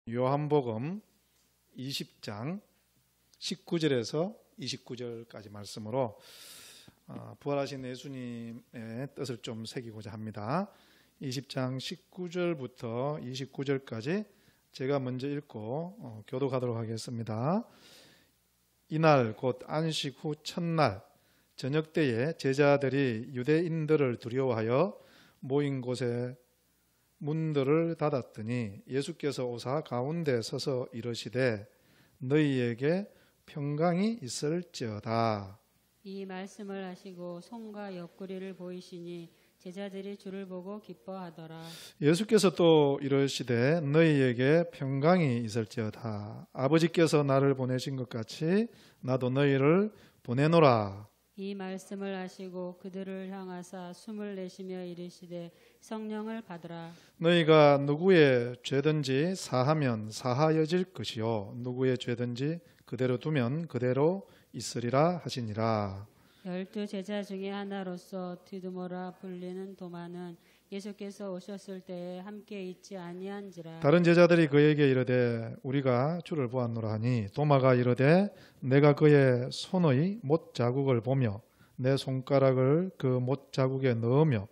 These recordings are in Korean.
요한복음 20장 19절에서 29절까지 말씀으로 부활하신 예수님의 뜻을 좀 새기고자 합니다. 20장 19절부터 29절까지 제가 먼저 읽고 교독하도록 하겠습니다. 이날 곧 안식 후 첫날 저녁 때에 제자들이 유대인들을 두려워하여 모인 곳에 문들을 닫았더니 예수께서 오사 가운데 서서 이르시되 너희에게 평강이 있을지어다. 이 말씀을 하시고 손과 옆구리를 보이시니 제자들이 주를 보고 기뻐하더라. 예수께서 또 이르시되 너희에게 평강이 있을지어다. 아버지께서 나를 보내신 것 같이 나도 너희를 보내노라. 이 말씀을 하시고 그들을 향하사 숨을 내쉬며 이르시되 성령을 받으라. 너희가 누구의 죄든지 사하면 사하여질 것이요 누구의 죄든지 그대로 두면 그대로 있으리라 하시니라. 12 제자 중에 하나로서 디두모라 불리는 도마는 예수께서 오셨을 때에 함께 있지 아니한지라. 다른 제자들이 그에게 이르되 우리가 주를 보았노라 하니 도마가 이르되 내가 그의 손의 못 자국을 보며 내 손가락을 그 못 자국에 넣으며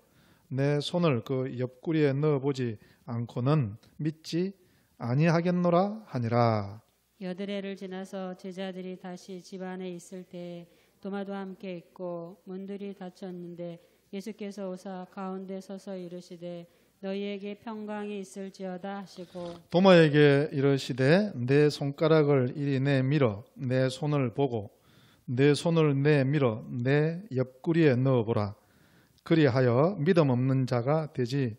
내 손을 그 옆구리에 넣어보지 않고는 믿지 아니하겠노라 하니라. 여드레를 지나서 제자들이 다시 집 안에 있을 때에 도마도 함께 있고 문들이 닫혔는데 예수께서 오사 가운데 서서 이르시되 너희에게 평강이 있을지어다 하시고 도마에게 이르시되 내 손가락을 이리 내밀어 내 손을 보고 내 손을 내밀어 내 옆구리에 넣어보라. 그리하여 믿음 없는 자가 되지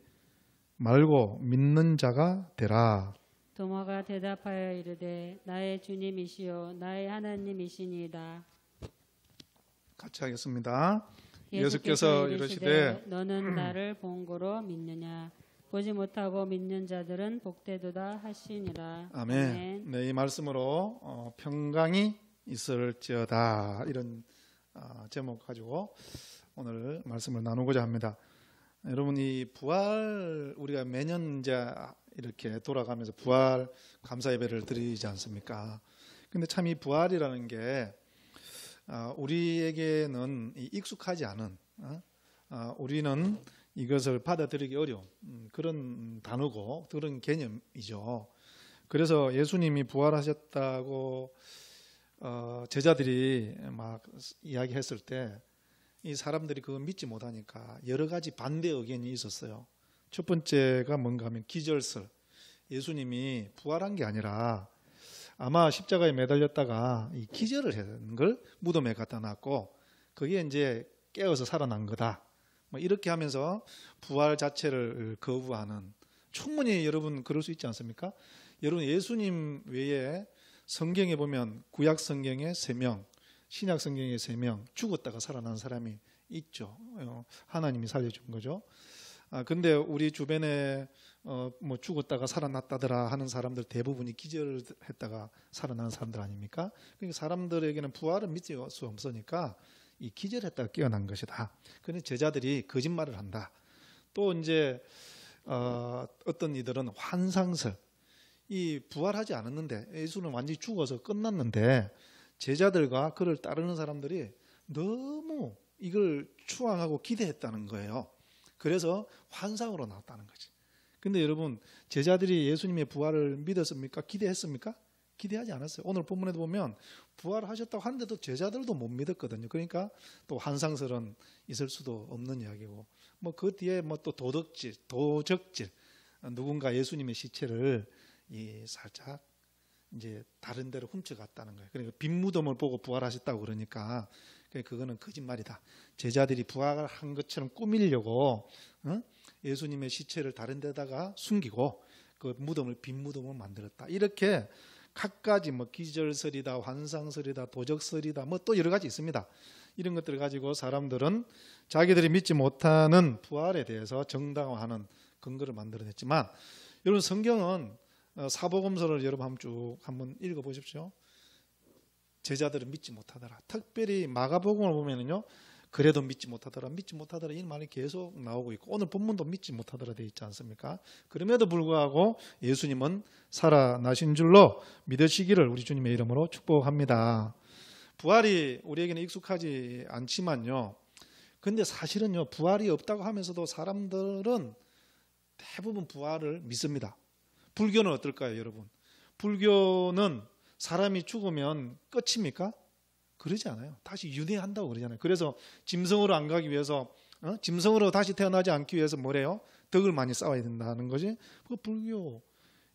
말고 믿는 자가 되라. 도마가 대답하여 이르되 나의 주님이시요 나의 하나님이시니이다. 같이 하겠습니다. 예수께서 이르시되 너는 나를 본 거로 믿느냐 보지 못하고 믿는 자들은 복되도다 하시니라. 아멘. 네, 이 말씀으로 평강이 있을지어다 이런 제목 가지고 오늘 말씀을 나누고자 합니다. 여러분, 이 부활 우리가 매년 이제 이렇게 돌아가면서 부활 감사 예배를 드리지 않습니까? 근데 참 이 부활이라는 게 우리에게는 익숙하지 않은 우리는 이것을 받아들이기 어려운 그런 단어고 그런 개념이죠. 그래서 예수님이 부활하셨다고 제자들이 막 이야기했을 때 이 사람들이 그거 믿지 못하니까 여러 가지 반대 의견이 있었어요. 첫 번째가 뭔가 하면 기절설. 예수님이 부활한 게 아니라 아마 십자가에 매달렸다가 이 기절을 한 걸 무덤에 갖다 놨고 그게 이제 깨어서 살아난 거다. 뭐 이렇게 하면서 부활 자체를 거부하는, 충분히 여러분 그럴 수 있지 않습니까? 여러분, 예수님 외에 성경에 보면 구약 성경에 3명, 신약 성경에 3명 죽었다가 살아난 사람이 있죠. 하나님이 살려준 거죠. 근데 우리 주변에 뭐 죽었다가 살아났다더라 하는 사람들 대부분이 기절했다가 살아난 사람들 아닙니까? 그러니까 사람들에게는 부활을 믿을 수 없으니까 이 기절했다가 깨어난 것이다. 그런데 제자들이 거짓말을 한다. 또 이제 어떤 이들은 환상설. 이 부활하지 않았는데 예수는 완전히 죽어서 끝났는데 제자들과 그를 따르는 사람들이 너무 이걸 추앙하고 기대했다는 거예요. 그래서 환상으로 나왔다는 거지. 근데 여러분, 제자들이 예수님의 부활을 믿었습니까? 기대했습니까? 기대하지 않았어요. 오늘 본문에도 보면 부활하셨다고 하는데도 제자들도 못 믿었거든요. 그러니까 또 환상설은 있을 수도 없는 이야기고, 뭐 그 뒤에 뭐 또 도적질, 누군가 예수님의 시체를 살짝 이제 다른 데로 훔쳐갔다는 거예요. 그러니까 빈 무덤을 보고 부활하셨다고 그러니까 그거는 거짓말이다. 제자들이 부활한 것처럼 꾸미려고 예수님의 시체를 다른 데다가 숨기고 그 빈 무덤을 만들었다. 이렇게 각가지 뭐 기절설이다, 환상설이다, 도적설이다, 뭐 또 여러 가지 있습니다. 이런 것들을 가지고 사람들은 자기들이 믿지 못하는 부활에 대해서 정당화하는 근거를 만들어냈지만, 여러분, 성경은 사복음서를 여러분 한번 읽어보십시오. 제자들은 믿지 못하더라. 특별히 마가복음을 보면은요, 그래도 믿지 못하더라, 믿지 못하더라 이 말이 계속 나오고 있고 오늘 본문도 믿지 못하더라 돼 있지 않습니까? 그럼에도 불구하고 예수님은 살아나신 줄로 믿으시기를 우리 주님의 이름으로 축복합니다. 부활이 우리에게는 익숙하지 않지만요. 근데 사실은요, 부활이 없다고 하면서도 사람들은 대부분 부활을 믿습니다. 불교는 어떨까요, 여러분? 불교는 사람이 죽으면 끝입니까? 그러지 않아요. 다시 윤회한다고 그러잖아요. 그래서 짐승으로 안 가기 위해서, 짐승으로 다시 태어나지 않기 위해서 뭐래요? 덕을 많이 쌓아야 된다는 거지. 그 불교.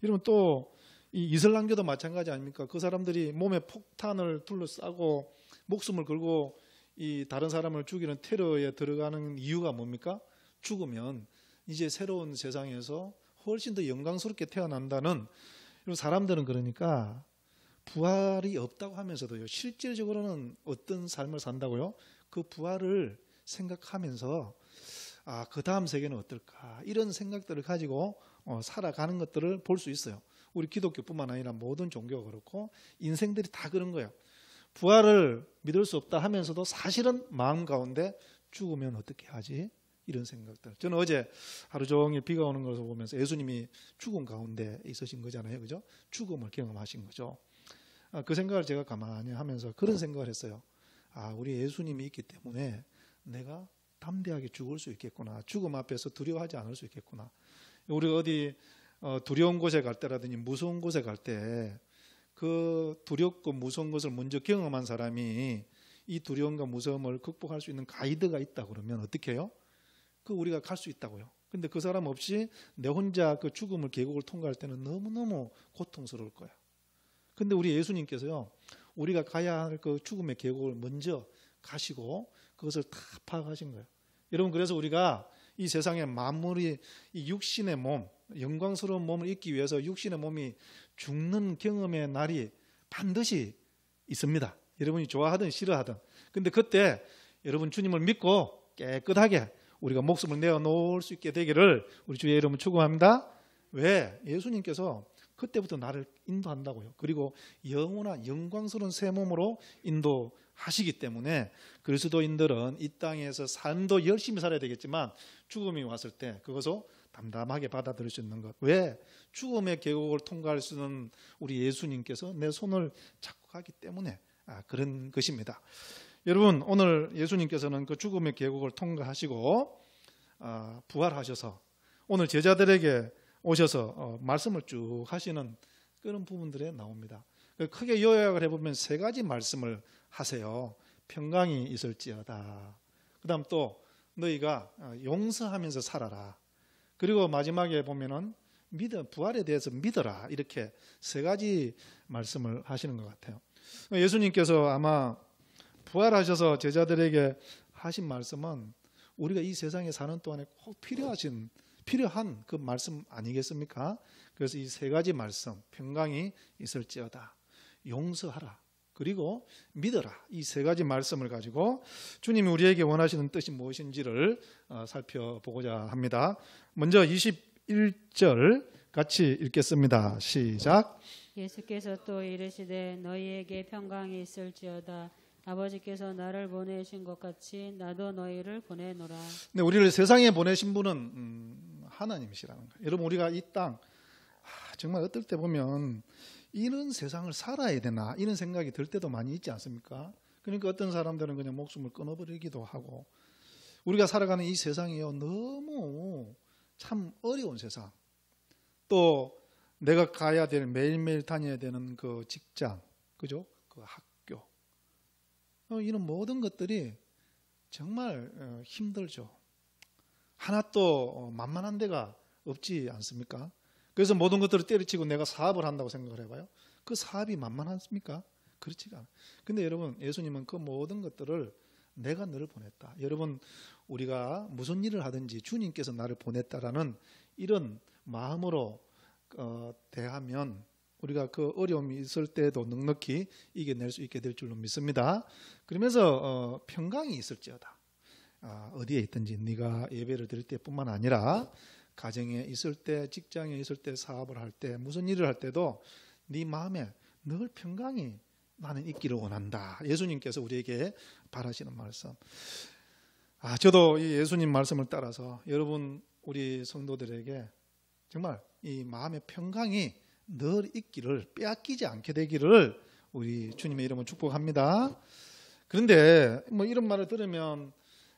여러분 또 이 이슬람교도 마찬가지 아닙니까? 그 사람들이 몸에 폭탄을 둘러싸고 목숨을 걸고 이 다른 사람을 죽이는 테러에 들어가는 이유가 뭡니까? 죽으면 이제 새로운 세상에서 훨씬 더 영광스럽게 태어난다는, 사람들은 그러니까 부활이 없다고 하면서도요, 실질적으로는 어떤 삶을 산다고요? 그 부활을 생각하면서 그 다음 세계는 어떨까, 이런 생각들을 가지고 살아가는 것들을 볼 수 있어요. 우리 기독교뿐만 아니라 모든 종교가 그렇고 인생들이 다 그런 거예요. 부활을 믿을 수 없다 하면서도 사실은 마음 가운데 죽으면 어떻게 하지? 이런 생각들. 저는 어제 하루 종일 비가 오는 것을 보면서 예수님이 죽음 가운데 있으신 거잖아요. 그죠? 죽음을 경험하신 거죠. 그 생각을 제가 가만히 하면서 그런 생각을 했어요. 우리 예수님이 있기 때문에 내가 담대하게 죽을 수 있겠구나. 죽음 앞에서 두려워하지 않을 수 있겠구나. 우리가 어디 두려운 곳에 갈 때라든지 무서운 곳에 갈 때 그 두렵고 무서운 것을 먼저 경험한 사람이 이 두려움과 무서움을 극복할 수 있는 가이드가 있다 그러면 어떻게 해요? 우리가 갈 수 있다고요. 근데 그 사람 없이 내 혼자 그 죽음을 계곡을 통과할 때는 너무너무 고통스러울 거야. 근데 우리 예수님께서요, 우리가 가야 할 그 죽음의 계곡을 먼저 가시고 그것을 다 파악하신 거예요. 여러분, 그래서 우리가 이 세상의 만물이 이 육신의 몸, 영광스러운 몸을 잊기 위해서 육신의 몸이 죽는 경험의 날이 반드시 있습니다. 여러분이 좋아하든 싫어하든. 근데 그때 여러분 주님을 믿고 깨끗하게 우리가 목숨을 내어놓을 수 있게 되기를 우리 주의 이름으로 축원합니다. 왜? 예수님께서 그때부터 나를 인도한다고요. 그리고 영원한 영광스러운 새 몸으로 인도하시기 때문에 그리스도인들은 이 땅에서 삶도 열심히 살아야 되겠지만 죽음이 왔을 때 그것을 담담하게 받아들일 수 있는 것. 왜? 죽음의 계곡을 통과할 수 있는 우리 예수님께서 내 손을 잡고 가기 때문에 그런 것입니다. 여러분, 오늘 예수님께서는 그 죽음의 계곡을 통과하시고 부활하셔서 오늘 제자들에게 오셔서 말씀을 쭉 하시는 그런 부분들에 나옵니다. 크게 요약을 해보면 세 가지 말씀을 하세요. 평강이 있을지어다. 그 다음 또 너희가 용서하면서 살아라. 그리고 마지막에 보면은 부활에 대해서 믿어라. 이렇게 세 가지 말씀을 하시는 것 같아요. 예수님께서 아마 부활하셔서 제자들에게 하신 말씀은 우리가 이 세상에 사는 동안에 꼭 필요한 그 말씀 아니겠습니까? 그래서 이 세 가지 말씀, 평강이 있을지어다, 용서하라, 그리고 믿어라, 이 세 가지 말씀을 가지고 주님이 우리에게 원하시는 뜻이 무엇인지를 살펴보고자 합니다. 먼저 21절 같이 읽겠습니다. 시작. 예수께서 또 이르시되 너희에게 평강이 있을지어다. 아버지께서 나를 보내신 것 같이 나도 너희를 보내노라. 네, 우리를 세상에 보내신 분은 하나님이시라는 거예요. 여러분, 우리가 이 땅 정말 어떨 때 보면 이런 세상을 살아야 되나 이런 생각이 들 때도 많이 있지 않습니까? 그러니까 어떤 사람들은 그냥 목숨을 끊어버리기도 하고, 우리가 살아가는 이 세상이요 너무 참 어려운 세상, 또 내가 가야 될 매일매일 다녀야 되는 그 직장, 그죠? 그 학교, 이런 모든 것들이 정말 힘들죠. 하나 또 만만한 데가 없지 않습니까? 그래서 모든 것들을 때려치고 내가 사업을 한다고 생각을 해봐요. 그 사업이 만만합니까? 그렇지가 않아요. 근데 여러분, 예수님은 그 모든 것들을 내가 너를 보냈다. 여러분, 우리가 무슨 일을 하든지 주님께서 나를 보냈다라는 이런 마음으로 대하면 우리가 그 어려움이 있을 때도 넉넉히 이겨낼 수 있게 될 줄로 믿습니다. 그러면서 평강이 있을지어다. 어디에 있든지 네가 예배를 드릴 때뿐만 아니라 가정에 있을 때, 직장에 있을 때, 사업을 할 때, 무슨 일을 할 때도 네 마음에 늘 평강이 나는 있기를 원한다. 예수님께서 우리에게 바라시는 말씀. 저도 이 예수님 말씀을 따라서 여러분 우리 성도들에게 정말 이 마음의 평강이 늘 있기를, 빼앗기지 않게 되기를 우리 주님의 이름으로 축복합니다. 그런데 뭐 이런 말을 들으면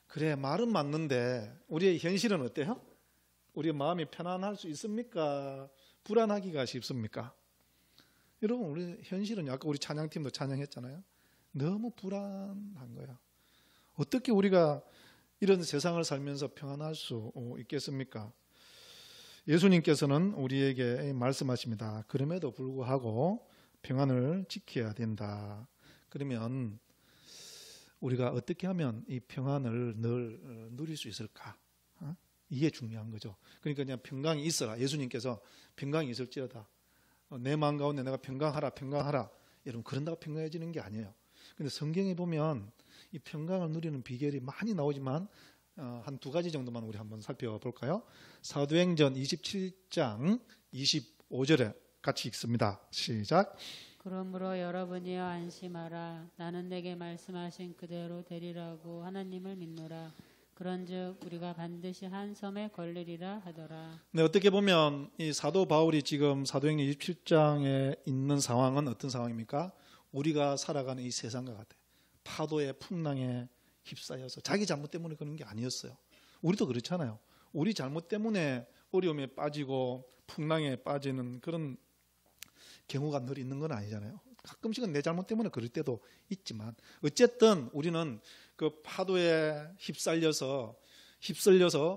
그래 말은 맞는데 우리의 현실은 어때요? 우리의 마음이 편안할 수 있습니까? 불안하기가 쉽습니까? 여러분 우리 현실은 아까 우리 찬양팀도 찬양했잖아요. 너무 불안한 거야. 어떻게 우리가 이런 세상을 살면서 평안할 수 있겠습니까? 예수님께서는 우리에게 말씀하십니다. 그럼에도 불구하고 평안을 지켜야 된다. 그러면 우리가 어떻게 하면 이 평안을 늘 누릴 수 있을까? 이게 중요한 거죠. 그러니까 그냥 평강이 있어라. 예수님께서 평강이 있을지어다. 내 마음 가운데 내가 평강하라, 평강하라. 여러분 그런다고 평강해지는 게 아니에요. 근데 성경에 보면 이 평강을 누리는 비결이 많이 나오지만 한 두 가지 정도만 우리 한번 살펴볼까요? 사도행전 27장 25절에 같이 읽습니다. 시작. 그러므로 여러분이여 안심하라. 나는 내게 말씀하신 그대로 되리라고 하나님을 믿노라. 그런즉 우리가 반드시 한 섬에 걸리리라 하더라. 네, 어떻게 보면 이 사도 바울이 지금 사도행전 27장에 있는 상황은 어떤 상황입니까? 우리가 살아가는 이 세상과 같아요. 파도의 풍랑에 휩싸여서 자기 잘못 때문에 그런 게 아니었어요. 우리도 그렇잖아요. 우리 잘못 때문에 어려움에 빠지고 풍랑에 빠지는 그런 경우가 늘 있는 건 아니잖아요. 가끔씩은 내 잘못 때문에 그럴 때도 있지만 어쨌든 우리는 그 파도에 휩쓸려서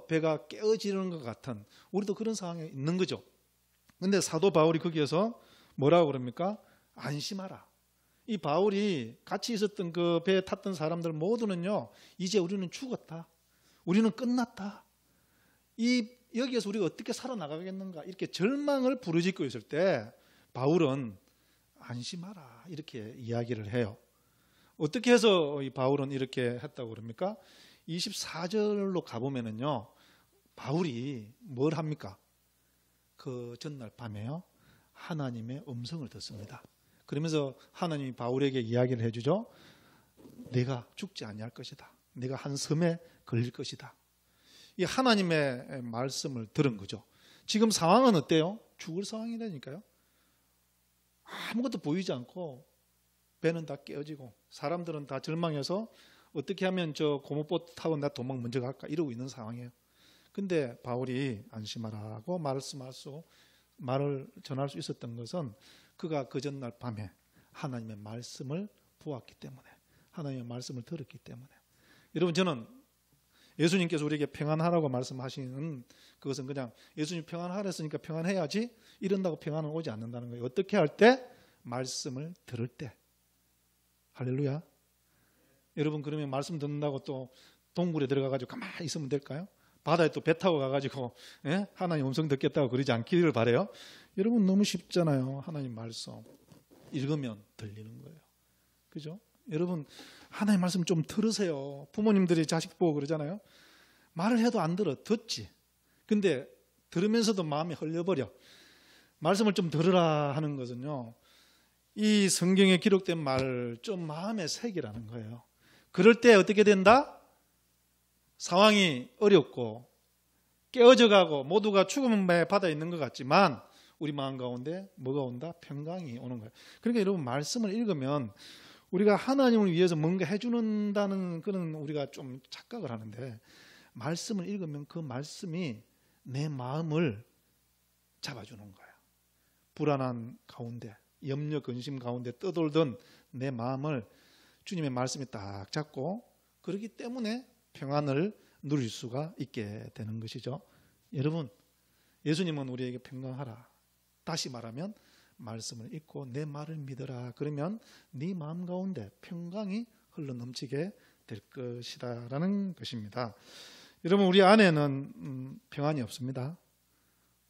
배가 깨어지는 것 같은 우리도 그런 상황에 있는 거죠. 그런데 사도 바울이 거기에서 뭐라고 그럽니까? 안심하라. 이 바울이 같이 있었던 그 배에 탔던 사람들 모두는요, 이제 우리는 죽었다. 우리는 끝났다. 여기에서 우리가 어떻게 살아나가겠는가 이렇게 절망을 부르짖고 있을 때 바울은 안심하라 이렇게 이야기를 해요. 어떻게 해서 이 바울은 이렇게 했다고 그럽니까? 24절로 가보면은요, 바울이 뭘 합니까? 그 전날 밤에요, 하나님의 음성을 듣습니다. 그러면서 하나님이 바울에게 이야기를 해주죠. 내가 죽지 아니할 것이다. 내가 한 섬에 걸릴 것이다. 이 하나님의 말씀을 들은 거죠. 지금 상황은 어때요? 죽을 상황이라니까요. 아무것도 보이지 않고 배는 다 깨어지고 사람들은 다 절망해서 어떻게 하면 저 고무보트 타고 나 도망 먼저 갈까 이러고 있는 상황이에요. 근데 바울이 안심하라고 말을 전할 수 있었던 것은 그가 그 전날 밤에 하나님의 말씀을 보았기 때문에, 하나님의 말씀을 들었기 때문에. 여러분 저는 예수님께서 우리에게 평안하라고 말씀하시는 그것은 그냥 예수님 평안하라 했으니까 평안해야지 이런다고 평안은 오지 않는다는 거예요. 어떻게 할 때? 말씀을 들을 때. 할렐루야. 여러분 그러면 말씀 듣는다고 또 동굴에 들어가가지고 가만히 있으면 될까요? 바다에 또 배 타고 가가지고 하나님 음성 듣겠다고 그러지 않기를 바라요. 여러분 너무 쉽잖아요. 하나님 말씀 읽으면 들리는 거예요. 그죠? 여러분 하나님 말씀 좀 들으세요. 부모님들이 자식 보고 그러잖아요. 말을 해도 안 들어. 듣지. 근데 들으면서도 마음이 흘려버려. 말씀을 좀 들으라 하는 것은요, 이 성경에 기록된 말을 좀 마음에 새기라는 거예요. 그럴 때 어떻게 된다? 상황이 어렵고 깨어져 가고 모두가 죽음의 바다에 있는 것 같지만 우리 마음 가운데 뭐가 온다? 평강이 오는 거예요. 그러니까 여러분 말씀을 읽으면 우리가 하나님을 위해서 뭔가 해주는다는 그런 우리가 좀 착각을 하는데, 말씀을 읽으면 그 말씀이 내 마음을 잡아주는 거예요. 불안한 가운데, 염려 근심 가운데 떠돌던 내 마음을 주님의 말씀이 딱 잡고, 그렇기 때문에 평안을 누릴 수가 있게 되는 것이죠. 여러분 예수님은 우리에게 평강하라, 다시 말하면 말씀을 읽고 내 말을 믿어라. 그러면 네 마음 가운데 평강이 흘러넘치게 될 것이다 라는 것입니다. 여러분 우리 안에는 평안이 없습니다.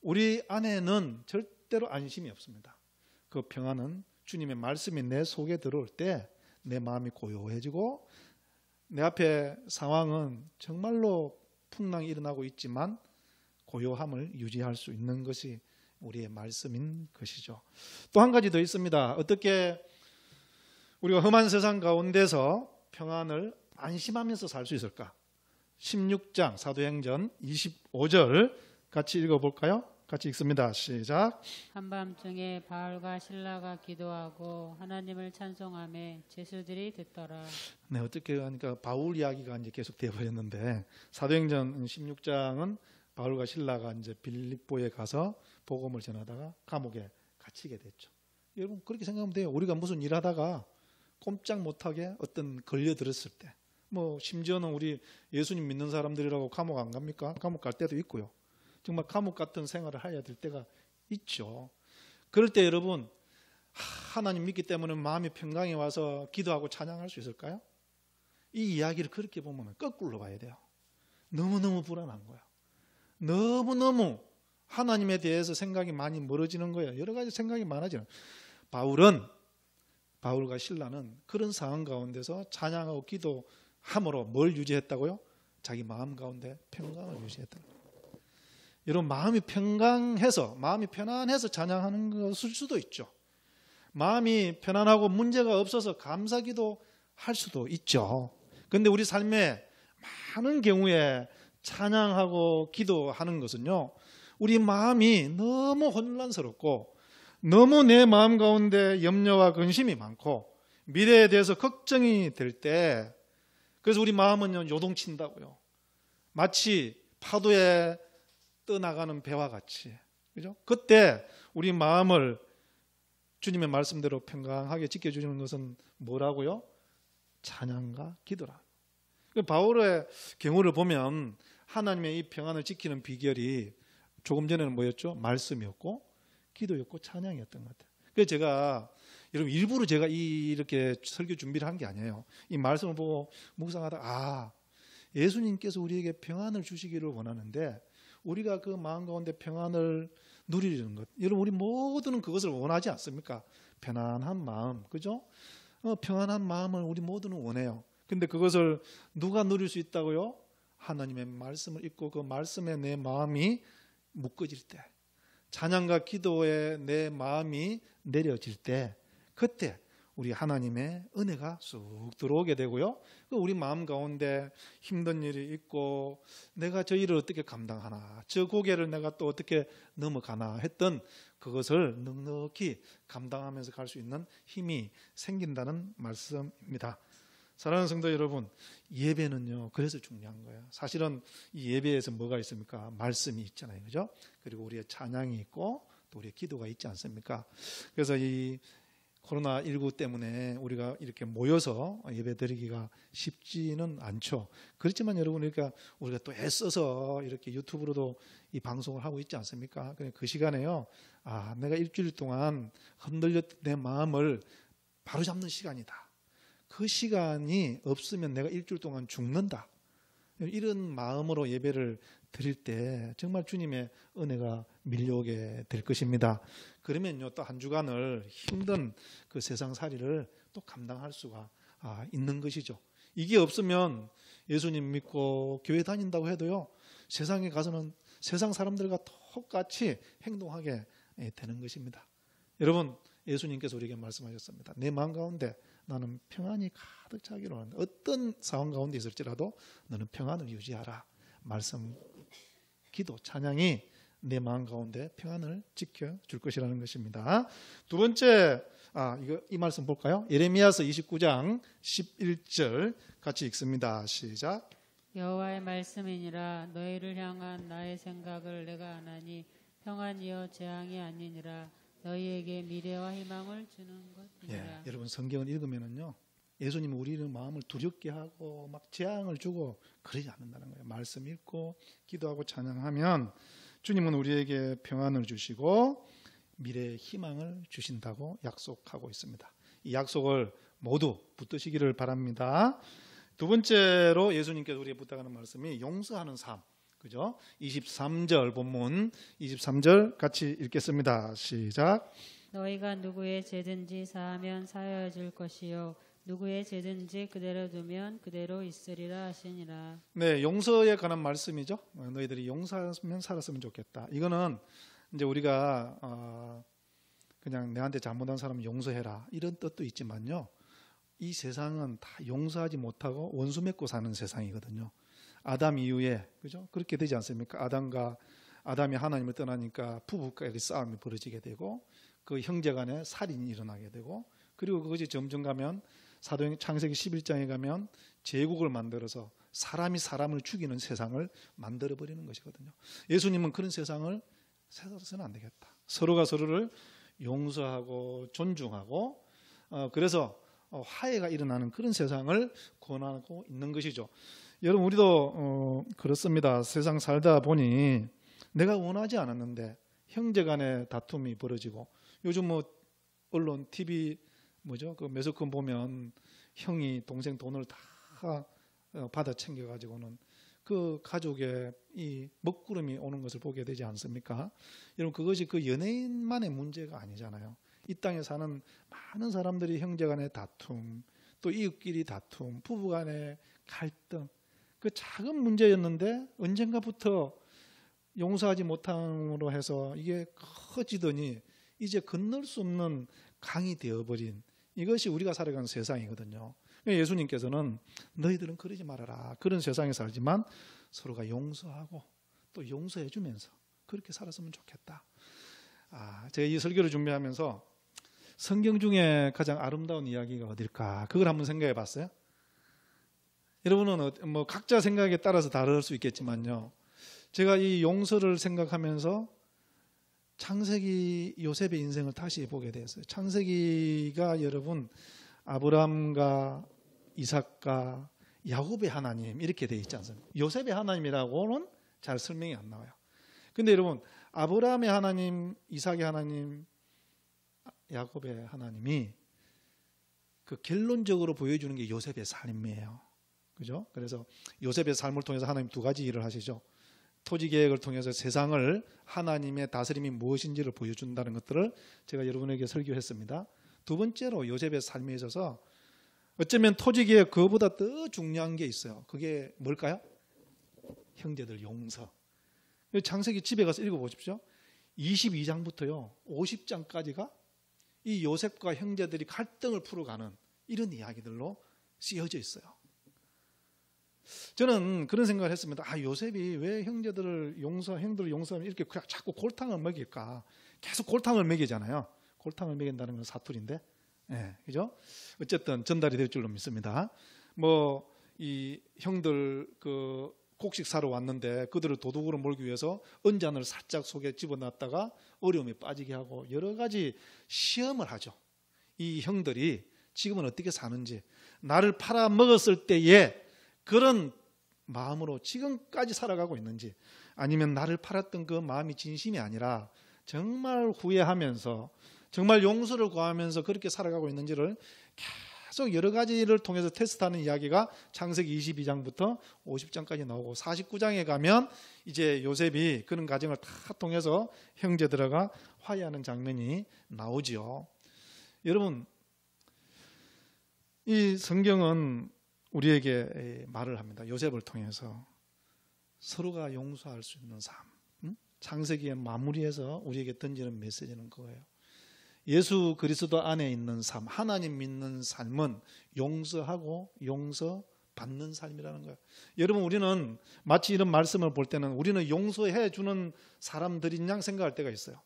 우리 안에는 절대로 안심이 없습니다. 그 평안은 주님의 말씀이 내 속에 들어올 때 내 마음이 고요해지고 내 앞에 상황은 정말로 풍랑이 일어나고 있지만 고요함을 유지할 수 있는 것이 우리의 말씀인 것이죠. 또 한 가지 더 있습니다. 어떻게 우리가 험한 세상 가운데서 평안을 안심하면서 살 수 있을까? 16장 사도행전 25절 같이 읽어볼까요? 같이 읽습니다. 시작. 한밤중에 바울과 실라가 기도하고 하나님을 찬송하며 제수들이 듣더라. 네, 어떻게 하니까 바울 이야기가 이제 계속 되어버렸는데 사도행전 16장은 바울과 실라가 이제 빌립보에 가서 복음을 전하다가 감옥에 갇히게 됐죠. 여러분 그렇게 생각하면 돼요. 우리가 무슨 일하다가 꼼짝 못하게 어떤 걸려들었을 때, 뭐 심지어는 우리 예수님 믿는 사람들이라고 감옥 안 갑니까? 감옥 갈 때도 있고요. 정말 감옥 같은 생활을 해야 될 때가 있죠. 그럴 때 여러분 하나님 믿기 때문에 마음이 평강해 와서 기도하고 찬양할 수 있을까요? 이 이야기를 그렇게 보면 거꾸로 봐야 돼요. 너무너무 불안한 거야. 너무너무 하나님에 대해서 생각이 많이 멀어지는 거예요. 여러 가지 생각이 많아지는. 바울과 실라는 그런 상황 가운데서 찬양하고 기도함으로 뭘 유지했다고요? 자기 마음 가운데 평강을 유지했다. 여러분 마음이 평강해서 마음이 편안해서 찬양하는 것일 수도 있죠. 마음이 편안하고 문제가 없어서 감사기도 할 수도 있죠. 그런데 우리 삶에 많은 경우에 찬양하고 기도하는 것은요, 우리 마음이 너무 혼란스럽고 너무 내 마음 가운데 염려와 근심이 많고 미래에 대해서 걱정이 될 때, 그래서 우리 마음은요 요동친다고요. 마치 파도에 떠나가는 배와 같이, 그죠? 그때 우리 마음을 주님의 말씀대로 평강하게 지켜주시는 것은 뭐라고요? 찬양과 기도라. 바울의 경우를 보면 하나님의 이 평안을 지키는 비결이 조금 전에는 뭐였죠? 말씀이었고 기도였고 찬양이었던 것 같아요. 그래서 제가 여러분 일부러 제가 이렇게 설교 준비를 한 게 아니에요. 이 말씀을 보고 묵상하다가 예수님께서 우리에게 평안을 주시기를 원하는데 우리가 그 마음 가운데 평안을 누리는 것, 여러분 우리 모두는 그것을 원하지 않습니까? 편안한 마음, 그죠? 평안한 마음을 우리 모두는 원해요. 근데 그것을 누가 누릴 수 있다고요? 하나님의 말씀을 읽고 그 말씀에 내 마음이 묶어질 때, 찬양과 기도에 내 마음이 내려질 때, 그때 우리 하나님의 은혜가 쑥 들어오게 되고요. 우리 마음 가운데 힘든 일이 있고 내가 저 일을 어떻게 감당하나, 저 고개를 내가 또 어떻게 넘어가나 했던 그것을 넉넉히 감당하면서 갈 수 있는 힘이 생긴다는 말씀입니다. 사랑하는 성도 여러분, 예배는요 그래서 중요한 거예요. 사실은 이 예배에서 뭐가 있습니까? 말씀이 있잖아요, 그죠? 그리고 우리의 찬양이 있고 또 우리의 기도가 있지 않습니까? 그래서 이 코로나19 때문에 우리가 이렇게 모여서 예배드리기가 쉽지는 않죠. 그렇지만 여러분, 그러니까 우리가 또 애써서 이렇게 유튜브로도 이 방송을 하고 있지 않습니까? 그 시간에요, 내가 일주일 동안 흔들렸던 내 마음을 바로잡는 시간이다. 그 시간이 없으면 내가 일주일 동안 죽는다. 이런 마음으로 예배를 드릴 때 정말 주님의 은혜가 밀려오게 될 것입니다. 그러면요 또 한 주간을 힘든 그 세상살이를 또 감당할 수가 있는 것이죠. 이게 없으면 예수님 믿고 교회 다닌다고 해도요 세상에 가서는 세상 사람들과 똑같이 행동하게 되는 것입니다. 여러분, 예수님께서 우리에게 말씀하셨습니다. 내 마음 가운데 나는 평안이 가득 차기로 한다. 어떤 상황 가운데 있을지라도 너는 평안을 유지하라. 말씀, 기도, 찬양이 내 마음 가운데 평안을 지켜줄 것이라는 것입니다. 두 번째, 이 말씀 볼까요? 예레미야서 29장 11절 같이 읽습니다. 시작. 여호와의 말씀이니라. 너희를 향한 나의 생각을 내가 아나니 평안이요 재앙이 아니니라. 너희에게 미래와 희망을 주는 것이니라. 여러분 성경을 읽으면은요, 예수님은 우리의 마음을 두렵게 하고 막 재앙을 주고 그러지 않는다는 거예요. 말씀 읽고 기도하고 찬양하면 주님은 우리에게 평안을 주시고 미래의 희망을 주신다고 약속하고 있습니다. 이 약속을 모두 붙드시기를 바랍니다. 두 번째로 예수님께서 우리에게 부탁하는 말씀이 용서하는 삶. 그죠? 23절 본문 23절 같이 읽겠습니다. 시작. 너희가 누구의 죄든지 사하면 사하여질 것이요 누구의 죄든지 그대로 두면 그대로 있으리라 하시니라. 네, 용서에 관한 말씀이죠. 너희들이 용서하면 살았으면 좋겠다. 이거는 이제 우리가 그냥 내한테 잘못한 사람 용서해라 이런 뜻도 있지만요, 이 세상은 다 용서하지 못하고 원수 맺고 사는 세상이거든요. 아담 이후에 그죠? 그렇게 되지 않습니까? 아담이 하나님을 떠나니까 부부간의 싸움이 벌어지게 되고 그 형제간에 살인이 일어나게 되고 그리고 그것이 점점 가면 사도행 창세기 11장에 가면 제국을 만들어서 사람이 사람을 죽이는 세상을 만들어 버리는 것이거든요. 예수님은 그런 세상을 세상에서는 안 되겠다. 서로가 서로를 용서하고 존중하고 그래서 화해가 일어나는 그런 세상을 권하고 있는 것이죠. 여러분 우리도 그렇습니다. 세상 살다 보니 내가 원하지 않았는데 형제간의 다툼이 벌어지고 요즘 뭐 언론, TV 그 매스컴 보면 형이 동생 돈을 다 받아 챙겨가지고는 그 가족의 이 먹구름이 오는 것을 보게 되지 않습니까? 여러분 그것이 그 연예인만의 문제가 아니잖아요. 이 땅에 사는 많은 사람들이 형제간의 다툼, 또 이웃끼리 다툼, 부부간의 갈등, 그 작은 문제였는데 언젠가부터 용서하지 못함으로 해서 이게 커지더니 이제 건널 수 없는 강이 되어버린 이것이 우리가 살아가는 세상이거든요. 예수님께서는 너희들은 그러지 말아라. 그런 세상에 살지만 서로가 용서하고 또 용서해 주면서 그렇게 살았으면 좋겠다. 제가 이 설교를 준비하면서 성경 중에 가장 아름다운 이야기가 어딜까? 그걸 한번 생각해 봤어요. 여러분은 뭐 각자 생각에 따라서 다를 수 있겠지만요. 제가 이 용서를 생각하면서 창세기 요셉의 인생을 다시 보게 됐어요. 창세기가 여러분 아브람과 이삭과 야곱의 하나님 이렇게 되어 있지 않습니까? 요셉의 하나님이라고는 잘 설명이 안 나와요. 근데 여러분 아브라함의 하나님, 이삭의 하나님, 야곱의 하나님이 그 결론적으로 보여주는 게 요셉의 삶이에요. 그죠? 그래서 요셉의 삶을 통해서 하나님 두 가지 일을 하시죠. 토지 계획을 통해서 세상을 하나님의 다스림이 무엇인지를 보여준다는 것들을 제가 여러분에게 설교했습니다. 두 번째로 요셉의 삶에 있어서 어쩌면 토지 계획 그거보다 더 중요한 게 있어요. 그게 뭘까요? 형제들 용서. 창세기 집에 가서 읽어보십시오. 22장부터요 50장까지가 이 요셉과 형제들이 갈등을 풀어가는 이런 이야기들로 쓰여져 있어요. 저는 그런 생각을 했습니다. 요셉이 왜 형들을 용서하면 이렇게 그냥 자꾸 골탕을 먹일까? 계속 골탕을 먹이잖아요. 골탕을 먹인다는 건 사투리인데, 그죠? 어쨌든 전달이 될 줄로 믿습니다. 이 형들 곡식 사러 왔는데 그들을 도둑으로 몰기 위해서 은잔을 살짝 속에 집어넣었다가 어려움에 빠지게 하고 여러 가지 시험을 하죠. 이 형들이 지금은 어떻게 사는지, 나를 팔아먹었을 때에 그런 마음으로 지금까지 살아가고 있는지, 아니면 나를 팔았던 그 마음이 진심이 아니라 정말 후회하면서 정말 용서를 구하면서 그렇게 살아가고 있는지를 계속 여러 가지를 통해서 테스트하는 이야기가 창세기 22장부터 50장까지 나오고 49장에 가면 이제 요셉이 그런 과정을 다 통해서 형제들과 화해하는 장면이 나오지요. 여러분, 이 성경은 우리에게 말을 합니다. 요셉을 통해서 서로가 용서할 수 있는 삶. 창세기의 마무리에서 우리에게 던지는 메시지는 그거예요. 예수 그리스도 안에 있는 삶, 하나님 믿는 삶은 용서하고 용서받는 삶이라는 거예요. 여러분, 우리는 마치 이런 말씀을 볼 때는 우리는 용서해 주는 사람들인 양 생각할 때가 있어요.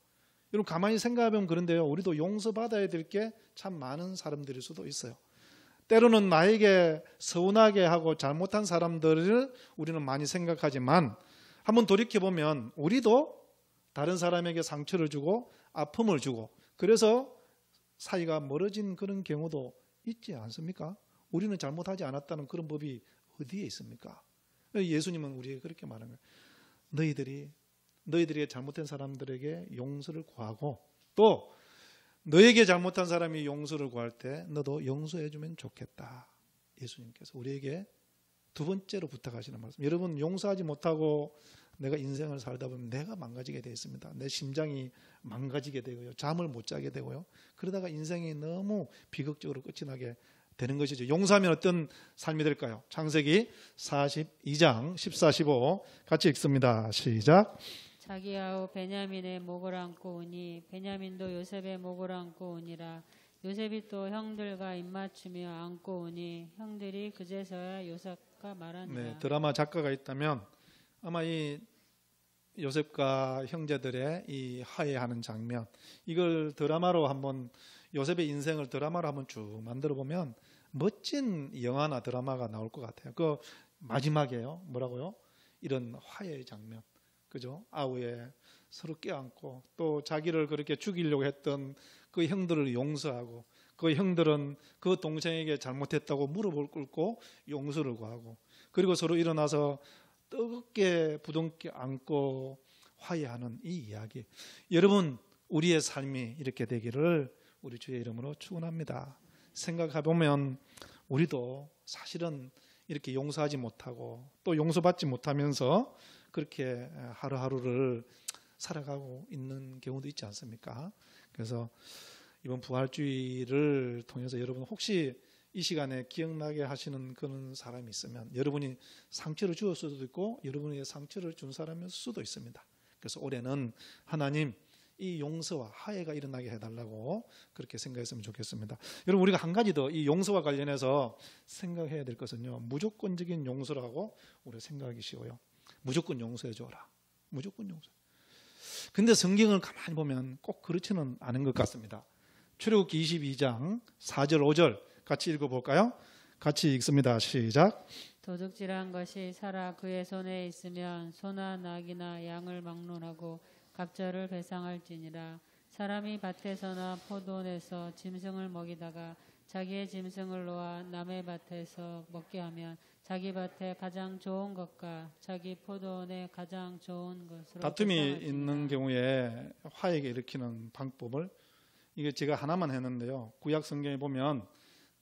여러분 가만히 생각해보면 그런데요, 우리도 용서받아야 될 게 참 많은 사람들일 수도 있어요. 때로는 나에게 서운하게 하고 잘못한 사람들을 우리는 많이 생각하지만 한번 돌이켜보면 우리도 다른 사람에게 상처를 주고 아픔을 주고 그래서 사이가 멀어진 그런 경우도 있지 않습니까? 우리는 잘못하지 않았다는 그런 법이 어디에 있습니까? 예수님은 우리에게 그렇게 말하는 거예요. 너희들이 잘못된 사람들에게 용서를 구하고 또 너에게 잘못한 사람이 용서를 구할 때 너도 용서해 주면 좋겠다. 예수님께서 우리에게 두 번째로 부탁하시는 말씀. 여러분, 용서하지 못하고 내가 인생을 살다 보면 내가 망가지게 되어 있습니다. 내 심장이 망가지게 되고요. 잠을 못 자게 되고요. 그러다가 인생이 너무 비극적으로 끝이 나게 되는 것이죠. 용서하면 어떤 삶이 될까요? 창세기 42장 14, 15 같이 읽습니다. 시작. 자기 아우 베냐민의 목을 안고 오니 베냐민도 요셉의 목을 안고 오니라. 요셉이 또 형들과 입맞추며 안고 오니 형들이 그제서야 작가 말하니라. 네, 드라마 작가가 있다면 아마 이 요셉과 형제들의 이 화해하는 장면, 이걸 드라마로 한번, 요셉의 인생을 드라마로 한번 쭉 만들어 보면 멋진 영화나 드라마가 나올 것 같아요. 그 마지막에요, 뭐라고요? 이런 화해의 장면, 그죠? 아우에 서로 껴안고, 또 자기를 그렇게 죽이려고 했던 그 형들을 용서하고, 그 형들은 그 동생에게 잘못했다고 무릎을 꿇고 용서를 구하고, 그리고 서로 일어나서 뜨겁게 부둥켜 안고 화해하는 이 이야기. 여러분, 우리의 삶이 이렇게 되기를 우리 주의 이름으로 축원합니다. 생각해보면 우리도 사실은 이렇게 용서하지 못하고 또 용서받지 못하면서 그렇게 하루하루를 살아가고 있는 경우도 있지 않습니까? 그래서 이번 부활주의를 통해서 여러분 혹시 이 시간에 기억나게 하시는 그런 사람이 있으면, 여러분이 상처를 주었을 수도 있고 여러분에게 상처를 준 사람일 수도 있습니다. 그래서 올해는 하나님 이 용서와 화해가 일어나게 해달라고 그렇게 생각했으면 좋겠습니다. 여러분, 우리가 한 가지 더 이 용서와 관련해서 생각해야 될 것은요, 무조건적인 용서라고 우리가 생각하기 쉬워요. 무조건 용서해 줘라, 무조건 용서. 근데 성경을 가만히 보면 꼭 그렇지는 않은 것 같습니다. 출애굽기 22장 4절 5절 같이 읽어볼까요? 같이 읽습니다. 시작. 도둑질한 것이 살아 그의 손에 있으면 소나 낙이나 양을 막론하고 갑절을 배상할지니라. 사람이 밭에서나 포도원에서 짐승을 먹이다가 자기의 짐승을 놓아 남의 밭에서 먹게 하면 자기 밭에 가장 좋은 것과 자기 포도원에 가장 좋은 것으로 다툼이 배상할지니라. 있는 경우에 화해를 일으키는 방법을, 이게 제가 하나만 했는데요, 구약 성경에 보면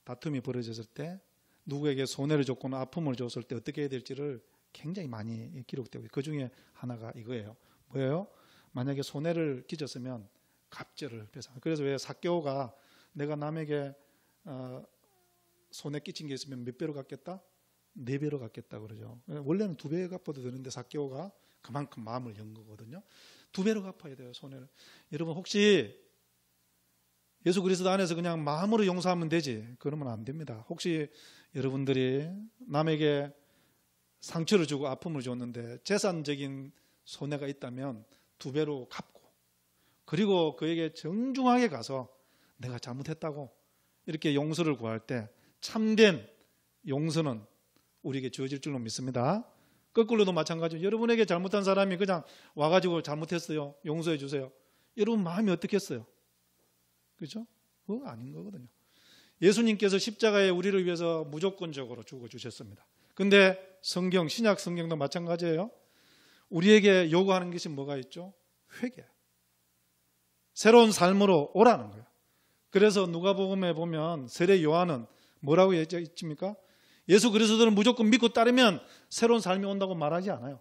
다툼이 벌어졌을 때 누구에게 손해를 줬거나 아픔을 줬을 때 어떻게 해야 될지를 굉장히 많이 기록되고, 그 중에 하나가 이거예요. 뭐예요? 만약에 손해를 끼쳤으면 갑절을 배상. 그래서 왜 삭개오가 내가 남에게 손해 끼친 게 있으면 몇 배로 갚겠다? 4배로 갚겠다 그러죠. 원래는 2배 갚아도 되는데 삭개오가 그만큼 마음을 연 거거든요. 2배로 갚아야 돼요, 손해를. 여러분, 혹시 예수 그리스도 안에서 그냥 마음으로 용서하면 되지, 그러면 안 됩니다. 혹시 여러분들이 남에게 상처를 주고 아픔을 줬는데 재산적인 손해가 있다면 2배로 갚고, 그리고 그에게 정중하게 가서 내가 잘못했다고 이렇게 용서를 구할 때 참된 용서는 우리에게 주어질 줄로 믿습니다. 거꾸로도 마찬가지로 여러분에게 잘못한 사람이 그냥 와가지고 잘못했어요, 용서해 주세요. 여러분 마음이 어떻겠어요? 그렇죠? 그거 아닌 거거든요. 예수님께서 십자가에 우리를 위해서 무조건적으로 죽어주셨습니다. 근데 성경, 신약 성경도 마찬가지예요. 우리에게 요구하는 것이 뭐가 있죠? 회개. 새로운 삶으로 오라는 거예요. 그래서 누가복음에 보면 세례 요한은 뭐라고 얘기했습니까? 예수 그리스도를 무조건 믿고 따르면 새로운 삶이 온다고 말하지 않아요.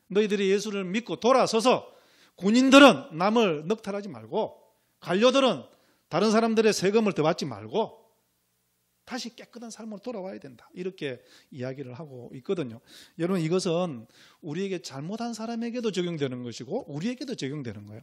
너희들이 예수를 믿고 돌아서서 군인들은 남을 넉탈하지 말고, 관료들은 다른 사람들의 세금을 더 받지 말고 다시 깨끗한 삶으로 돌아와야 된다, 이렇게 이야기를 하고 있거든요. 여러분, 이것은 우리에게 잘못한 사람에게도 적용되는 것이고 우리에게도 적용되는 거예요.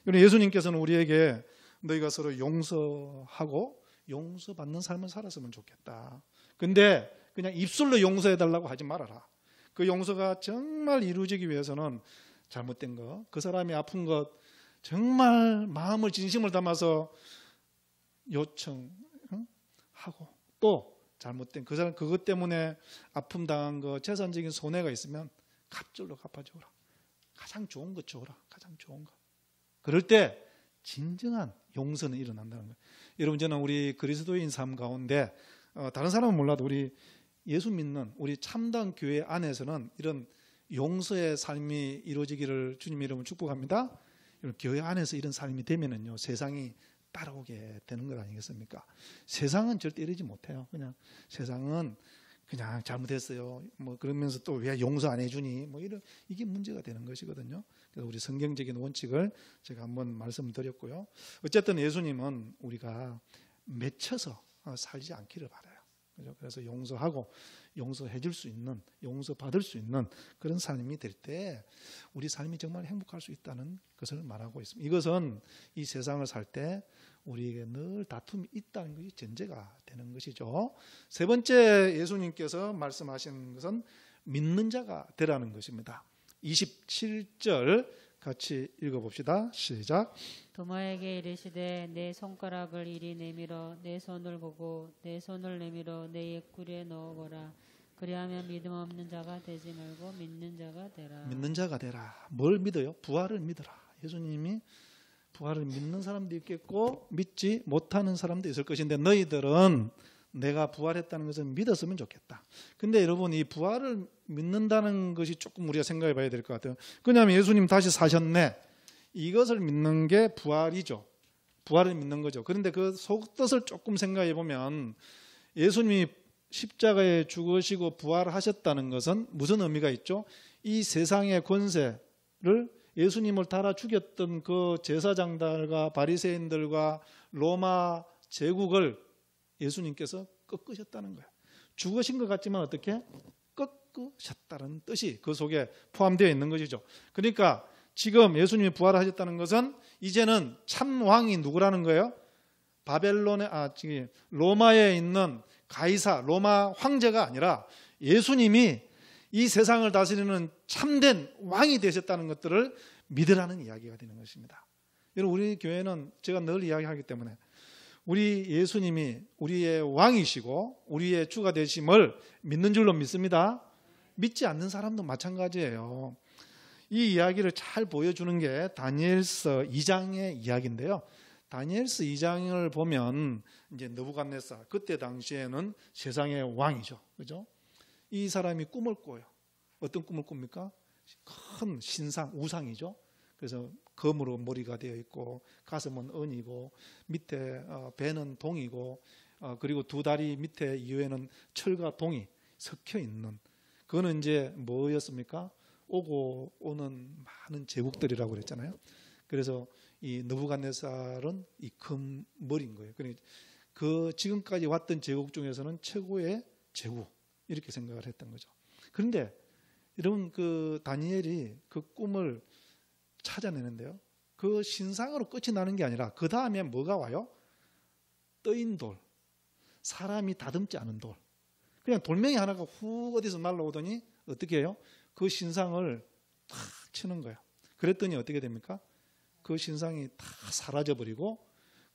예수님께서는 우리에게 너희가 서로 용서하고 용서받는 삶을 살았으면 좋겠다. 근데 그냥 입술로 용서해달라고 하지 말아라. 그 용서가 정말 이루어지기 위해서는 잘못된 것, 그 사람이 아픈 것 정말 마음을 진심을 담아서 요청하고, 또 잘못된 그 사람 그것 때문에 아픔 당한 거, 재산적인 손해가 있으면 갑절로 갚아줘라. 가장 좋은 거 줘라. 가장 좋은 거. 그럴 때 진정한 용서는 일어난다는 거예요. 여러분, 저는 우리 그리스도인 삶 가운데 다른 사람은 몰라도 우리 예수 믿는 우리 참다운 교회 안에서는 이런 용서의 삶이 이루어지기를 주님 이름으로 축복합니다. 교회 안에서 이런 삶이 되면은요, 세상이 따라오게 되는 것 아니겠습니까? 세상은 절대 이러지 못해요. 그냥 세상은 그냥 잘못했어요, 뭐 그러면서 또 왜 용서 안 해주니, 뭐 이런, 이게 문제가 되는 것이거든요. 그래서 우리 성경적인 원칙을 제가 한번 말씀드렸고요. 어쨌든 예수님은 우리가 맺혀서 살지 않기를 바라요. 그래서 용서하고 용서해 줄 수 있는, 용서받을 수 있는 그런 삶이 될 때 우리 삶이 정말 행복할 수 있다는 것을 말하고 있습니다. 이것은 이 세상을 살 때 우리에게 늘 다툼이 있다는 것이 전제가 되는 것이죠. 세 번째 예수님께서 말씀하신 것은 믿는 자가 되라는 것입니다. 27절 같이 읽어봅시다. 시작. 도마에게 이르시되 내 손가락을 이리 내밀어 내 손을 보고 내 손을 내밀어 내 옆구리에 넣어보라. 그리하면 믿음 없는 자가 되지 말고 믿는 자가 되라. 믿는 자가 되라. 뭘 믿어요? 부활을 믿어라. 예수님이 부활을 믿는 사람도 있겠고 믿지 못하는 사람도 있을 것인데 너희들은 내가 부활했다는 것을 믿었으면 좋겠다. 근데 여러분 이 부활을 믿는다는 것이 조금 우리가 생각해 봐야 될 것 같아요. 그냐면 예수님 다시 사셨네. 이것을 믿는 게 부활이죠. 부활을 믿는 거죠. 그런데 그 속뜻을 조금 생각해 보면 예수님이 십자가에 죽으시고 부활하셨다는 것은 무슨 의미가 있죠? 이 세상의 권세를 예수님을 달아 죽였던 그 제사장들과 바리새인들과 로마 제국을 예수님께서 꺾으셨다는 거예요. 죽으신 것 같지만 어떻게? 꺾으셨다는 뜻이 그 속에 포함되어 있는 것이죠. 그러니까 지금 예수님이 부활하셨다는 것은 이제는 참 왕이 누구라는 거예요? 로마에 있는 가이사, 로마 황제가 아니라 예수님이 이 세상을 다스리는 참된 왕이 되셨다는 것들을 믿으라는 이야기가 되는 것입니다. 여러분 우리 교회는 제가 늘 이야기하기 때문에 우리 예수님이 우리의 왕이시고 우리의 주가 되심을 믿는 줄로 믿습니다. 믿지 않는 사람도 마찬가지예요. 이 이야기를 잘 보여주는 게 다니엘서 2장의 이야기인데요. 다니엘서 2장을 보면 이제 느부갓네살 그때 당시에는 세상의 왕이죠. 그죠? 이 사람이 꿈을 꿔요. 어떤 꿈을 꿉니까? 큰 신상, 우상이죠. 그래서 검으로 머리가 되어 있고 가슴은 은이고 밑에 배는 동이고 그리고 두 다리 밑에 이외에는 철과 동이 섞여 있는 그거는 이제 뭐였습니까? 오고 오는 많은 제국들이라고 그랬잖아요. 그래서 이 느부갓네살은 이 금머리인 거예요. 그러니까 그 지금까지 왔던 제국 중에서는 최고의 제국 이렇게 생각을 했던 거죠. 그런데 여러분 그 다니엘이 그 꿈을 찾아내는데요. 그 신상으로 끝이 나는 게 아니라 그 다음에 뭐가 와요? 떠인 돌, 사람이 다듬지 않은 돌. 그냥 돌멩이 하나가 훅 어디서 날라오더니 어떻게 해요? 그 신상을 탁 치는 거예요. 그랬더니 어떻게 됩니까? 그 신상이 다 사라져버리고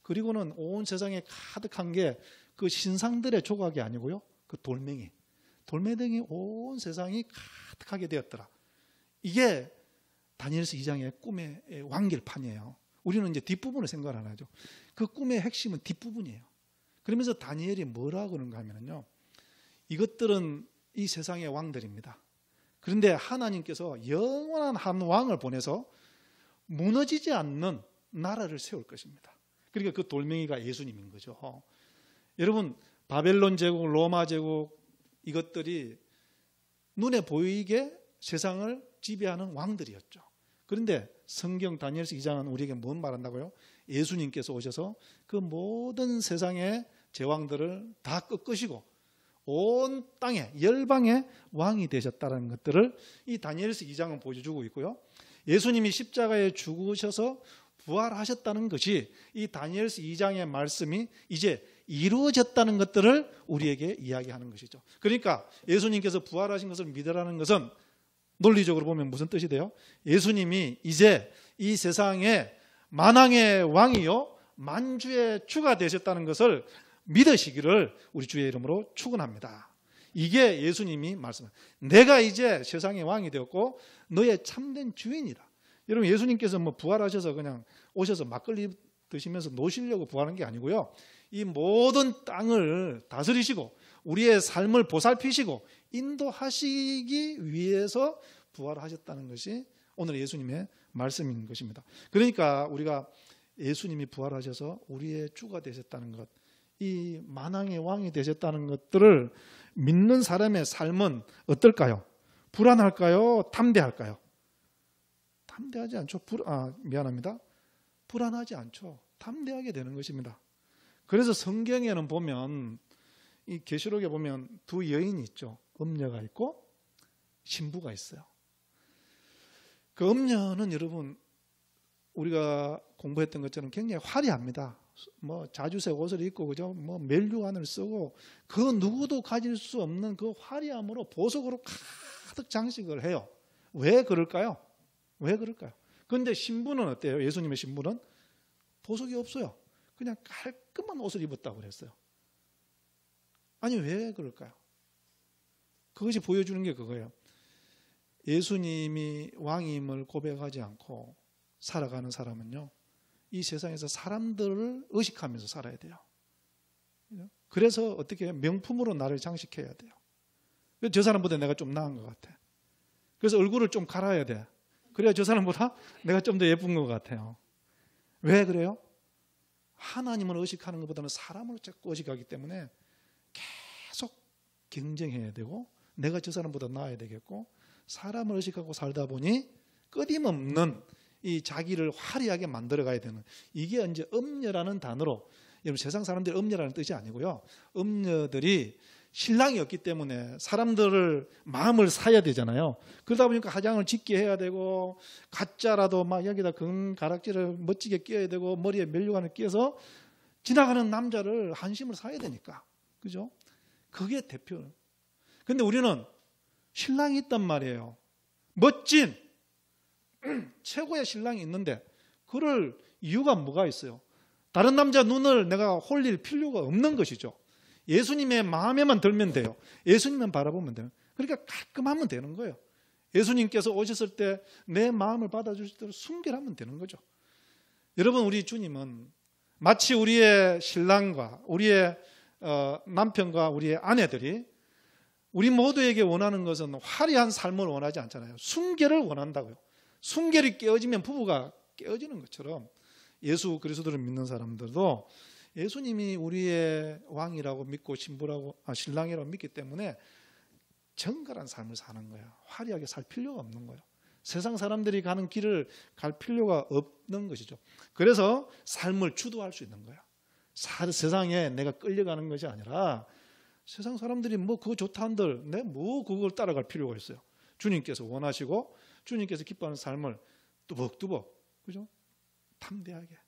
그리고는 온 세상에 가득한 게 그 신상들의 조각이 아니고요. 그 돌멩이 온 세상이 가득하게 되었더라. 이게 다니엘서 2장의 꿈의 완결판이에요. 우리는 이제 뒷부분을 생각을 안 하죠. 그 꿈의 핵심은 뒷부분이에요. 그러면서 다니엘이 뭐라고 그런가 하면요. 이것들은 이 세상의 왕들입니다. 그런데 하나님께서 영원한 한 왕을 보내서 무너지지 않는 나라를 세울 것입니다. 그러니까 그 돌멩이가 예수님인 거죠. 여러분 바벨론 제국, 로마 제국 이것들이 눈에 보이게 세상을 지배하는 왕들이었죠. 그런데 성경 다니엘서 2장은 우리에게 뭔 말한다고요? 예수님께서 오셔서 그 모든 세상의 제왕들을 다 꺾으시고 온 땅에 열방의 왕이 되셨다는 것들을 이 다니엘서 2장은 보여주고 있고요. 예수님이 십자가에 죽으셔서 부활하셨다는 것이 이 다니엘서 2장의 말씀이 이제 이루어졌다는 것들을 우리에게 이야기하는 것이죠. 그러니까 예수님께서 부활하신 것을 믿으라는 것은 논리적으로 보면 무슨 뜻이 돼요? 예수님이 이제 이 세상에 만왕의 왕이요 만주의 주가 되셨다는 것을 믿으시기를 우리 주의 이름으로 축원합니다. 이게 예수님이 말씀하신 내가 이제 세상의 왕이 되었고 너의 참된 주인이다. 여러분 예수님께서 뭐 부활하셔서 그냥 오셔서 막걸리 드시면서 노시려고 부활한 게 아니고요. 이 모든 땅을 다스리시고 우리의 삶을 보살피시고 인도하시기 위해서 부활하셨다는 것이 오늘 예수님의 말씀인 것입니다. 그러니까 우리가 예수님이 부활하셔서 우리의 주가 되셨다는 것, 이 만왕의 왕이 되셨다는 것들을 믿는 사람의 삶은 어떨까요? 불안할까요? 담대할까요? 담대하지 않죠. 미안합니다. 불안하지 않죠. 담대하게 되는 것입니다. 그래서 성경에는 보면 이 계시록에 보면 두 여인이 있죠. 음녀가 있고 신부가 있어요. 그 음녀는 여러분 우리가 공부했던 것처럼 굉장히 화려합니다. 뭐 자주색 옷을 입고 그죠? 뭐 멜류관을 쓰고 그 누구도 가질 수 없는 그 화려함으로 보석으로 가득 장식을 해요. 왜 그럴까요? 왜 그럴까요? 그런데 신부는 어때요? 예수님의 신부는 보석이 없어요. 그냥 깔끔한 옷을 입었다고 그랬어요. 아니 왜 그럴까요? 그것이 보여주는 게 그거예요. 예수님이 왕임을 고백하지 않고 살아가는 사람은요, 이 세상에서 사람들을 의식하면서 살아야 돼요. 그래서 어떻게 명품으로 나를 장식해야 돼요. 저 사람보다 내가 좀 나은 것 같아. 그래서 얼굴을 좀 갈아야 돼. 그래야 저 사람보다 내가 좀 더 예쁜 것 같아요. 왜 그래요? 하나님을 의식하는 것보다는 사람을 자꾸 의식하기 때문에 계속 경쟁해야 되고 내가 저 사람보다 나아야 되겠고 사람을 의식하고 살다 보니 끊임없는 이 자기를 화려하게 만들어가야 되는, 이게 이제 음녀라는 단어로, 여러분 세상 사람들이 음녀라는 뜻이 아니고요, 음녀들이 신랑이 없기 때문에 사람들을 마음을 사야 되잖아요. 그러다 보니까 화장을 짙게 해야 되고 가짜라도 막 여기다 금가락지를 멋지게 끼워야 되고 머리에 멜류관을 끼워서 지나가는 남자를 한심을 사야 되니까, 그죠? 그게 대표. 근데 우리는 신랑이 있단 말이에요. 멋진 최고의 신랑이 있는데 그럴 이유가 뭐가 있어요? 다른 남자 눈을 내가 홀릴 필요가 없는 것이죠. 예수님의 마음에만 들면 돼요. 예수님만 바라보면 돼요. 그러니까 깔끔하면 되는 거예요. 예수님께서 오셨을 때 내 마음을 받아주실 대로 순결하면 되는 거죠. 여러분, 우리 주님은 마치 우리의 신랑과 우리의 남편과 우리의 아내들이 우리 모두에게 원하는 것은 화려한 삶을 원하지 않잖아요. 순결을 원한다고요. 순결이 깨어지면 부부가 깨어지는 것처럼 예수 그리스도를 믿는 사람들도 예수님이 우리의 왕이라고 믿고 신랑이라고 믿기 때문에 정갈한 삶을 사는 거예요. 화려하게 살 필요가 없는 거예요. 세상 사람들이 가는 길을 갈 필요가 없는 것이죠. 그래서 삶을 주도할 수 있는 거예요. 세상에 내가 끌려가는 것이 아니라 세상 사람들이 뭐 그거 좋다 한들 내 뭐 그걸 따라갈 필요가 있어요. 주님께서 원하시고 주님께서 기뻐하는 삶을 뚜벅뚜벅, 그죠? 담대하게.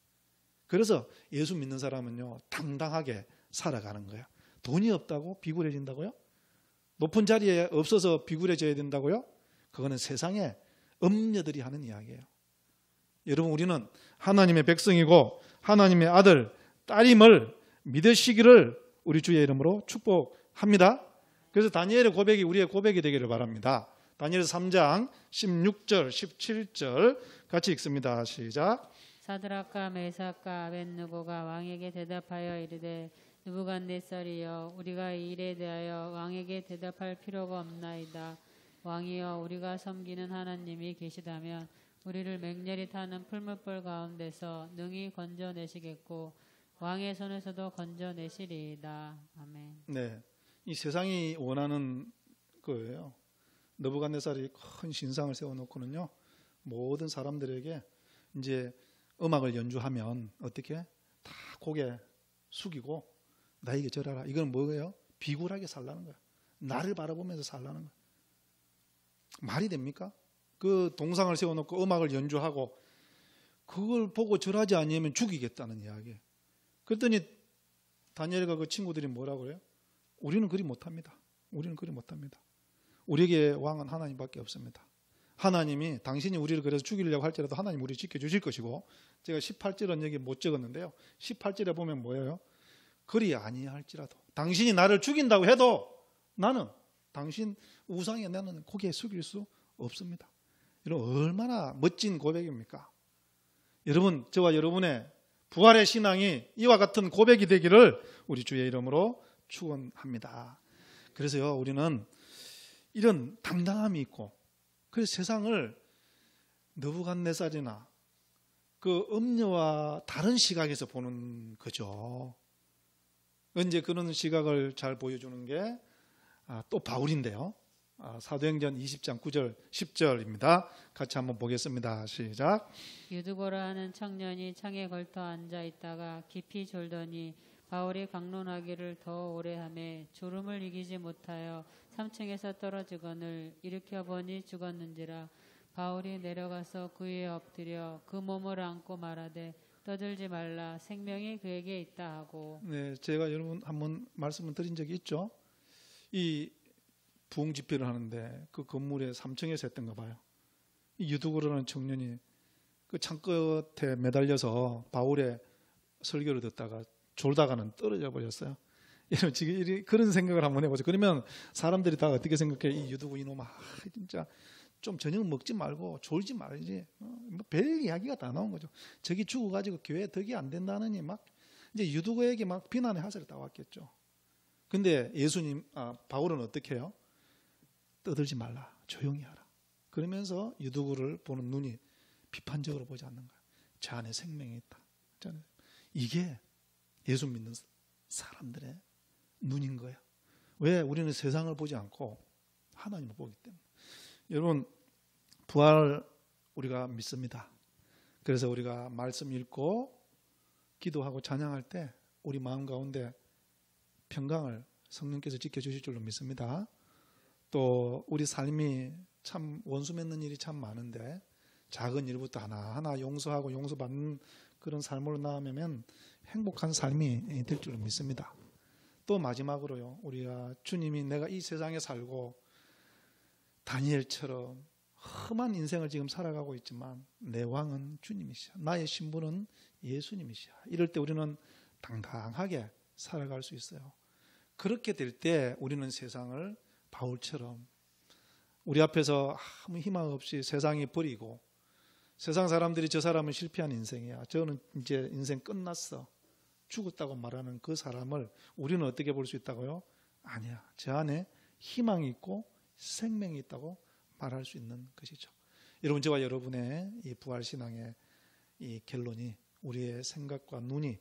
그래서 예수 믿는 사람은요, 당당하게 살아가는 거예요. 돈이 없다고 비굴해진다고요? 높은 자리에 없어서 비굴해져야 된다고요? 그거는 세상에 음녀들이 하는 이야기예요. 여러분, 우리는 하나님의 백성이고 하나님의 아들, 딸임을 믿으시기를 우리 주의 이름으로 축복합니다. 그래서 다니엘의 고백이 우리의 고백이 되기를 바랍니다. 다니엘 3장 16절, 17절 같이 읽습니다. 시작. 사드락과 메삭과 아벳느고가 왕에게 대답하여 이르되 느부갓네살이여, 우리가 이 일에 대하여 왕에게 대답할 필요가 없나이다. 왕이여, 우리가 섬기는 하나님이 계시다면 우리를 맹렬히 타는 풀무불 가운데서 능히 건져내시겠고 왕의 손에서도 건져내시리이다. 아멘. 네, 이 세상이 원하는 거예요. 느부갓네살이 큰 신상을 세워놓고는요, 모든 사람들에게 이제 음악을 연주하면 어떻게 다 고개 숙이고 나에게 절하라. 이건 뭐예요? 비굴하게 살라는 거예요. 나를 바라보면서 살라는 거예요. 말이 됩니까? 그 동상을 세워놓고 음악을 연주하고 그걸 보고 절하지 않으면 죽이겠다는 이야기예요. 그랬더니 다니엘과 그 친구들이 뭐라고 그래요? 우리는 그리 못합니다. 우리는 그리 못합니다. 우리에게 왕은 하나님밖에 없습니다. 하나님이 당신이 우리를 그래서 죽이려고 할지라도 하나님 우리를 지켜주실 것이고, 제가 18절은 여기 못 적었는데요, 18절에 보면 뭐예요? 그리 아니할지라도 당신이 나를 죽인다고 해도 나는 당신 우상에 나는 고개 숙일 수 없습니다. 여러분, 얼마나 멋진 고백입니까? 여러분, 저와 여러분의 부활의 신앙이 이와 같은 고백이 되기를 우리 주의 이름으로 축원합니다. 그래서요, 우리는 이런 당당함이 있고, 그래서 세상을 느부갓네살이나 그 음녀와 다른 시각에서 보는 거죠. 이제 그런 시각을 잘 보여주는 게 또 바울인데요. 사도행전 20장 9절 10절입니다. 같이 한번 보겠습니다. 시작. 유두고라 하는 청년이 창에 걸터 앉아 있다가 깊이 졸더니 바울이 강론하기를 더 오래 하매 졸음을 이기지 못하여 3층에서 떨어지거늘 일으켜 보니 죽었는지라. 바울이 내려가서 그 위에 엎드려 그 몸을 안고 말하되 떠들지 말라 생명이 그에게 있다 하고. 네, 제가 여러분 한번 말씀을 드린 적이 있죠. 이 부흥 집회를 하는데 그 건물에 3층에서 했던가 봐요. 이 유두고라는 청년이 그 창끝에 매달려서 바울의 설교를 듣다가 졸다가는 떨어져 버렸어요. 여러분 지금 그런 생각을 한번 해보죠. 그러면 사람들이 다 어떻게 생각해? 이 유두고 이놈아 진짜 좀 저녁 먹지 말고 졸지 말지. 뭐 별 이야기가 다 나온 거죠. 저기 죽어가지고 교회 덕이 안 된다느니 막 이제 유두고에게 막 비난의 화살이 다 왔겠죠. 근데 바울은 어떻게 해요? 떠들지 말라, 조용히 하라. 그러면서 유두고를 보는 눈이 비판적으로 보지 않는 거야. 저 안에 생명이 있다. 이게 예수 믿는 사람들의 눈인 거예요. 왜? 우리는 세상을 보지 않고 하나님을 보기 때문에. 여러분, 부활 우리가 믿습니다. 그래서 우리가 말씀 읽고 기도하고 찬양할 때 우리 마음 가운데 평강을 성령께서 지켜주실 줄로 믿습니다. 또 우리 삶이 참 원수 맺는 일이 참 많은데 작은 일부터 하나하나 용서하고 용서받는 그런 삶으로 나아가면 행복한 삶이 될 줄로 믿습니다. 또 마지막으로요, 우리가 주님이 내가 이 세상에 살고 다니엘처럼 험한 인생을 지금 살아가고 있지만 내 왕은 주님이시야, 나의 신부는 예수님이시야, 이럴 때 우리는 당당하게 살아갈 수 있어요. 그렇게 될 때 우리는 세상을 바울처럼 우리 앞에서 아무 희망 없이 세상이 버리고 세상 사람들이 저 사람은 실패한 인생이야, 저는 이제 인생 끝났어, 죽었다고 말하는 그 사람을 우리는 어떻게 볼 수 있다고요? 아니야, 저 안에 희망이 있고 생명이 있다고 말할 수 있는 것이죠. 여러분, 저와 여러분의 이 부활신앙의 이 결론이 우리의 생각과 눈이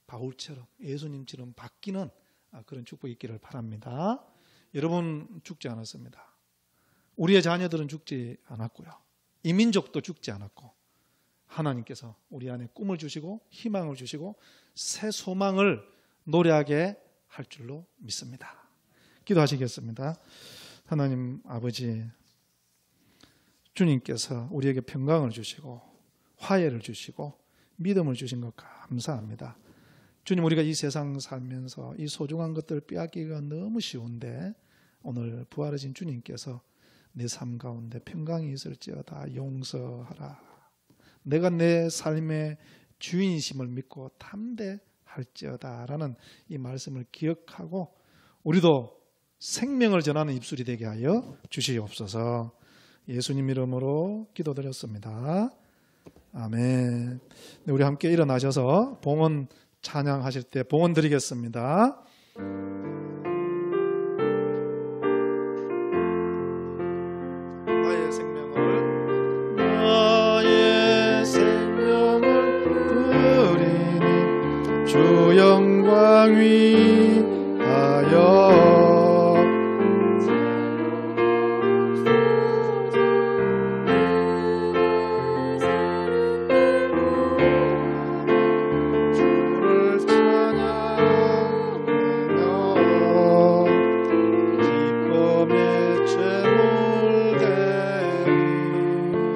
바울처럼 예수님처럼 바뀌는 그런 축복이 있기를 바랍니다. 여러분 죽지 않았습니다. 우리의 자녀들은 죽지 않았고요, 이 민족도 죽지 않았고, 하나님께서 우리 안에 꿈을 주시고 희망을 주시고 새 소망을 노래하게 할 줄로 믿습니다. 기도하시겠습니다. 하나님 아버지, 주님께서 우리에게 평강을 주시고 화해를 주시고 믿음을 주신 것 감사합니다. 주님, 우리가 이 세상 살면서 이 소중한 것들을 빼앗기기가 너무 쉬운데 오늘 부활하신 주님께서 내 삶 가운데 평강이 있을지어다 용서하라, 내가 내 삶의 주인이심을 믿고 담대할지어다 라는 이 말씀을 기억하고 우리도 생명을 전하는 입술이 되게 하여 주시옵소서. 예수님 이름으로 기도드렸습니다. 아멘. 우리 함께 일어나셔서 봉헌 찬양하실 때 봉헌 드리겠습니다. 나의 생명을 드리니 주 영광 위하여